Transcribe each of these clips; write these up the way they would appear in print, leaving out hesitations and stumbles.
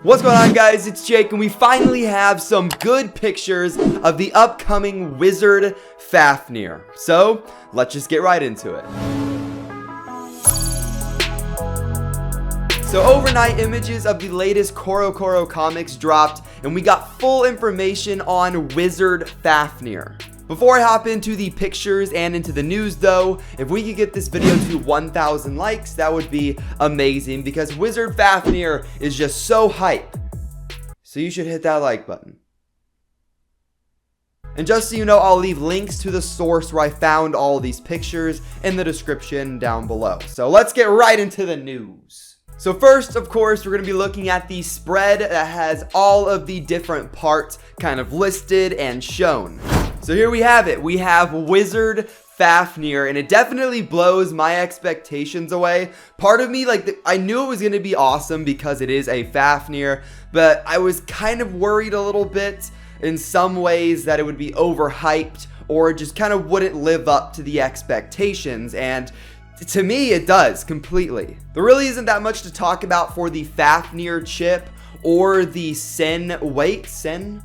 What's going on, guys? It's Jake, and we finally have some good pictures of the upcoming Wizard Fafnir. So, let's just get right into it. So overnight, images of the latest Koro comics dropped, and we got full information on Wizard Fafnir. Before I hop into the pictures and into the news though, if we could get this video to 1,000 likes, that would be amazing because Wizard Fafnir is just so hype. So you should hit that like button. And just so you know, I'll leave links to the source where I found all these pictures in the description down below. So let's get right into the news. So first, of course, we're going to be looking at the spread that has all of the different parts kind of listed and shown. So here we have it. We have Wizard Fafnir, and it definitely blows my expectations away. Part of me, I knew it was going to be awesome because it is a Fafnir, but I was kind of worried a little bit in some ways that it would be overhyped or just kind of wouldn't live up to the expectations, and to me, it does completely. There really isn't that much to talk about for the Fafnir chip or the Sen weight. Sen?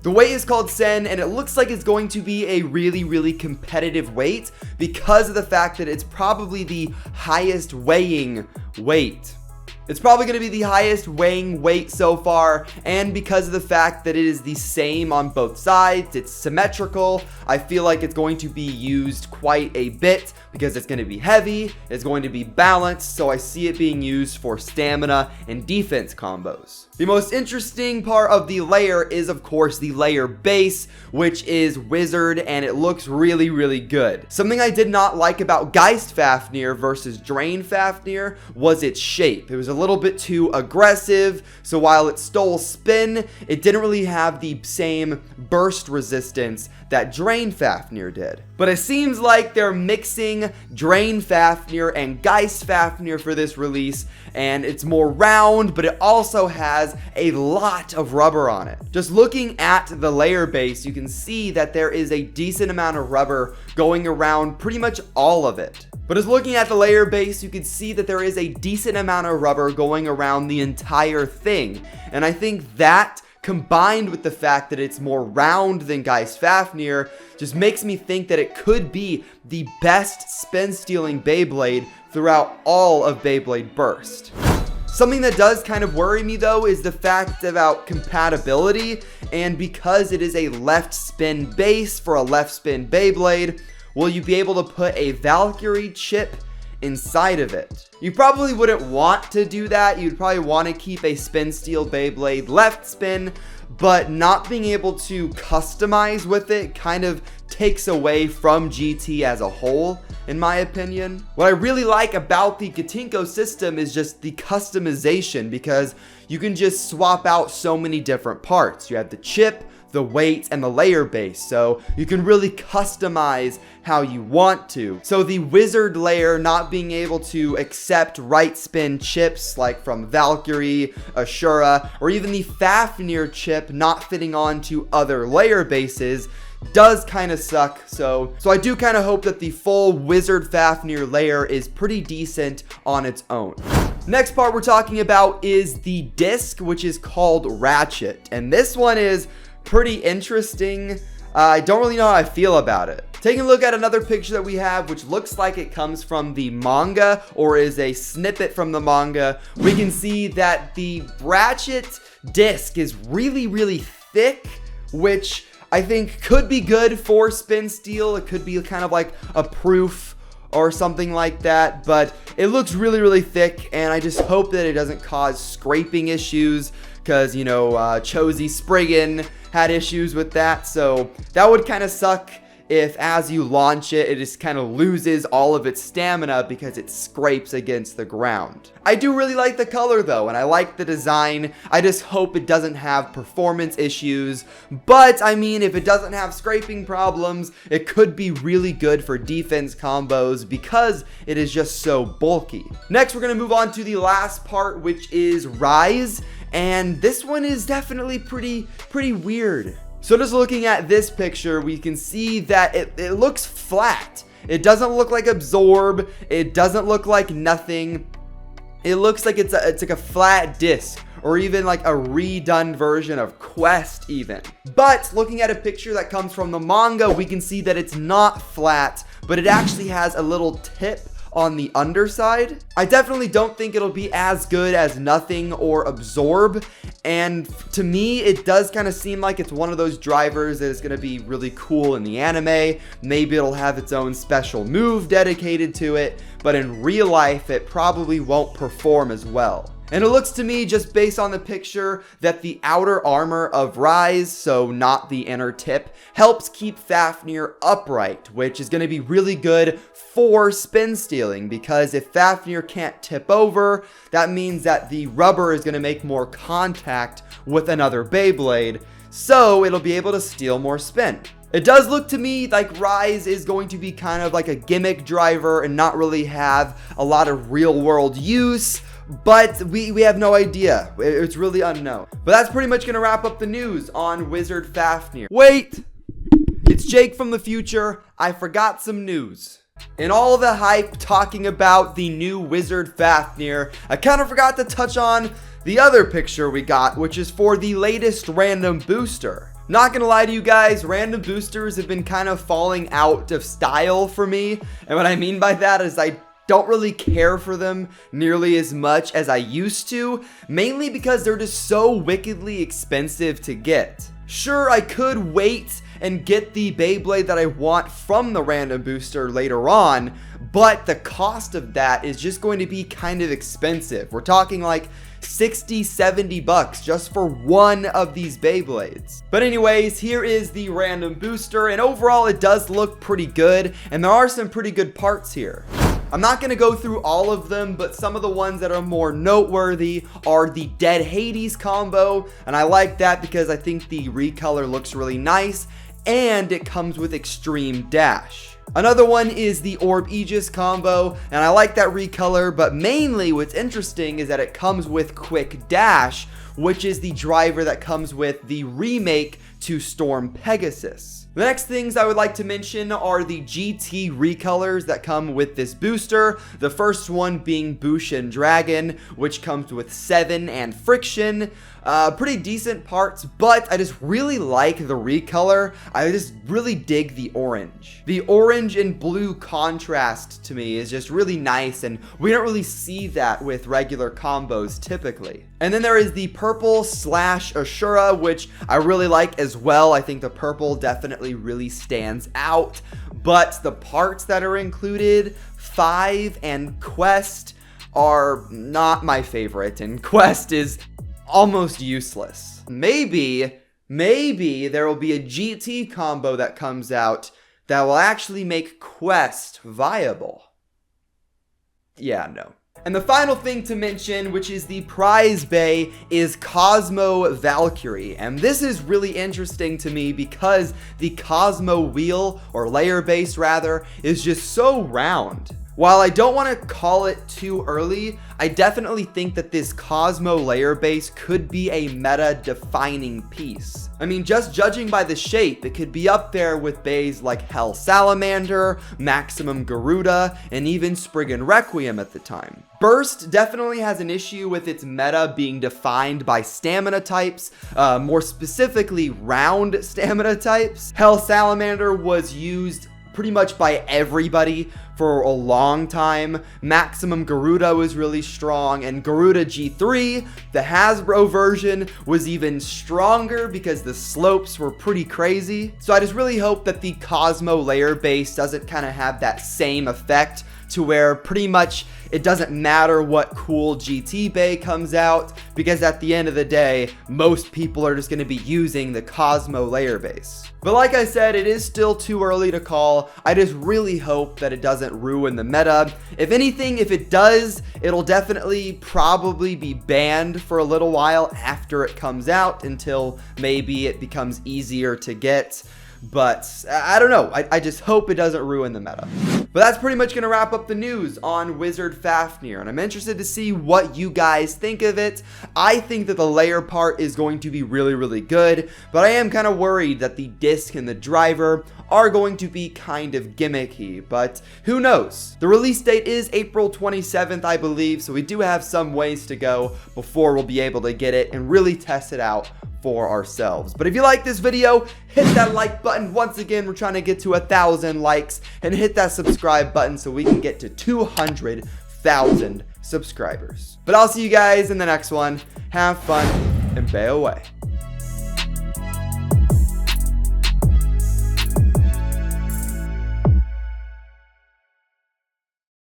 The weight is called Sen, and it looks like it's going to be a really competitive weight because of the fact that it's probably the highest weighing weight. It's probably going to be the highest weighing weight so far, and because of the fact that it is the same on both sides, it's symmetrical, I feel like it's going to be used quite a bit because it's going to be heavy, it's going to be balanced, so I see it being used for stamina and defense combos. The most interesting part of the layer is, of course, the layer base, which is Wizard, and it looks really good. Something I did not like about Geist Fafnir versus Drain Fafnir was its shape. It was a little bit too aggressive, so while it stole spin, it didn't really have the same burst resistance that Drain Fafnir did. But it seems like they're mixing Drain Fafnir and Geist Fafnir for this release, and it's more round, but it also has a lot of rubber on it. Just looking at the layer base, you can see that there is a decent amount of rubber going around pretty much all of it. But as looking at the layer base, you can see that there is a decent amount of rubber going around the entire thing. And I think that, combined with the fact that it's more round than Geist Fafnir, just makes me think that it could be the best spin-stealing Beyblade throughout all of Beyblade Burst. Something that does kind of worry me though is the fact about compatibility, and because it is a left spin base for a left spin Beyblade, will you be able to put a Valkyrie chip inside of it? You probably wouldn't want to do that. You'd probably want to keep a spin steel Beyblade left spin, but not being able to customize with it kind of takes away from GT as a whole, in my opinion. What I really like about the Gatinko system is just the customization, because you can just swap out so many different parts. You have the chip, the weight, and the layer base, so you can really customize how you want to. So the Wizard layer not being able to accept right spin chips like from Valkyrie, Ashura, or even the Fafnir chip not fitting onto other layer bases does kind of suck. So I do kind of hope that the full Wizard Fafnir layer is pretty decent on its own. Next part we're talking about is the disc, which is called Ratchet, and this one is pretty interesting. I don't really know how I feel about it. Taking a look at another picture that we have, which looks like it comes from the manga or is a snippet from the manga, we can see that the Ratchet disc is really thick, which I think could be good for spin steel. It could be kind of like a proof or something like that, but it looks really thick, and I just hope that it doesn't cause scraping issues, because, you know, Chozy Spriggan had issues with that, so that would kind of suck if as you launch it, it just kind of loses all of its stamina because it scrapes against the ground. I do really like the color though, and I like the design. I just hope it doesn't have performance issues, but I mean, if it doesn't have scraping problems, it could be really good for defense combos because it is just so bulky. Next, we're going to move on to the last part, which is Rise, and this one is definitely pretty weird. So just looking at this picture, we can see that it looks flat. It doesn't look like Absorb. It doesn't look like nothing. it looks like it's like a flat disc, or even like a redone version of Quest even. But looking at a picture that comes from the manga, we can see that it's not flat, but it actually has a little tip on the underside. I definitely don't think it'll be as good as Nothing or Absorb, and to me it does kind of seem like it's one of those drivers that is going to be really cool in the anime. Maybe it'll have its own special move dedicated to it, but in real life it probably won't perform as well. And it looks to me, just based on the picture, that the outer armor of Rise, so not the inner tip, helps keep Fafnir upright, which is going to be really good for spin stealing, because if Fafnir can't tip over, that means that the rubber is going to make more contact with another Beyblade, so it'll be able to steal more spin. It does look to me like Rise is going to be kind of like a gimmick driver and not really have a lot of real world use, but we have no idea. It's really unknown. But that's pretty much going to wrap up the news on Wizard Fafnir. Wait! It's Jake from the future. I forgot some news. In all the hype talking about the new Wizard Fafnir, I kind of forgot to touch on the other picture we got, which is for the latest random booster. Not gonna lie to you guys, random boosters have been kind of falling out of style for me. And what I mean by that is I don't really care for them nearly as much as I used to, mainly because they're just so wickedly expensive to get. Sure, I could wait and get the Beyblade that I want from the random booster later on, but the cost of that is just going to be kind of expensive. We're talking like 60-70 bucks just for one of these Beyblades. But anyways, here is the random booster, and overall it does look pretty good, and there are some pretty good parts here. I'm not going to go through all of them, but some of the ones that are more noteworthy are the Dead Hades combo, and I like that because I think the recolor looks really nice, and it comes with Extreme Dash. Another one is the Orb Aegis combo, and I like that recolor, but mainly what's interesting is that it comes with Quick Dash, which is the driver that comes with the remake to Storm Pegasus. The next things I would like to mention are the GT recolors that come with this booster. The first one being Bushin Dragon, which comes with 7 and Friction. Pretty decent parts, but I just really like the recolor. I just really dig the orange. The orange and blue contrast to me is just really nice, and we don't really see that with regular combos typically. And then there is the purple slash Ashura, which I really like as well. I think the purple definitely really stands out, but the parts that are included, 5 and Quest, are not my favorite, and Quest is almost useless. Maybe there will be a GT combo that comes out that will actually make Quest viable. Yeah, no. And the final thing to mention, which is the prize bay, is Cosmo Valkyrie. And this is really interesting to me because the Cosmo wheel, or layer base rather, is just so round. While I don't want to call it too early, I definitely think that this Cosmo layer base could be a meta-defining piece. I mean, just judging by the shape, it could be up there with bays like Hell Salamander, Maximum Garuda, and even Spriggan Requiem at the time. Burst definitely has an issue with its meta being defined by stamina types, more specifically round stamina types. Hell Salamander was used pretty much by everybody for a long time. Maximum Garuda was really strong, and Garuda G3, the Hasbro version, was even stronger because the slopes were pretty crazy. So I just really hope that the Cosmo layer base doesn't kind of have that same effect to where pretty much it doesn't matter what cool GT bay comes out, because at the end of the day, most people are just going to be using the Cosmo layer base. But like I said, it is still too early to call. I just really hope that it doesn't ruin the meta. If anything, if it does, it'll definitely probably be banned for a little while after it comes out, until maybe it becomes easier to get. But I don't know. I just hope it doesn't ruin the meta. But that's pretty much going to wrap up the news on Wizard Fafnir, and I'm interested to see what you guys think of it. I think that the layer part is going to be really, really good, but I am kind of worried that the disc and the driver are going to be kind of gimmicky, but who knows? The release date is April 27th, I believe, so we do have some ways to go before we'll be able to get it and really test it out for ourselves. But if you like this video, hit that like button. Once again, we're trying to get to 1,000 likes, and hit that subscribe button so we can get to 200,000 subscribers. But I'll see you guys in the next one. Have fun and bay away.